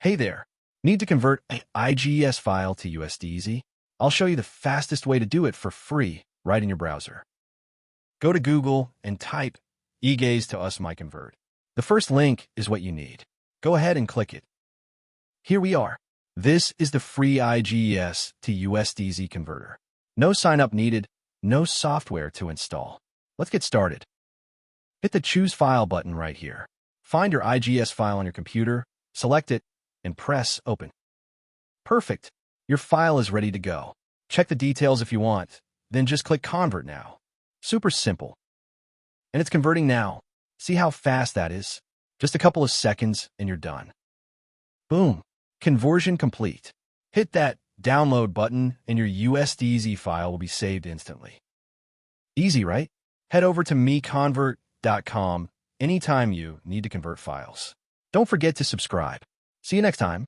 Hey there. Need to convert an IGES file to USDZ? I'll show you the fastest way to do it for free right in your browser. Go to Google and type IGES to MiConvert. The first link is what you need. Go ahead and click it. Here we are. This is the free IGES to USDZ converter. No sign-up needed, no software to install. Let's get started. Hit the Choose File button right here. Find your IGES file on your computer, select it, and press Open. Perfect. Your file is ready to go. Check the details if you want, then just click Convert Now. Super simple. And it's converting now. See how fast that is? Just a couple of seconds and you're done. Boom. Conversion complete. Hit that Download button and your USDZ file will be saved instantly. Easy, right? Head over to MiConvert.com anytime you need to convert files. Don't forget to subscribe. See you next time.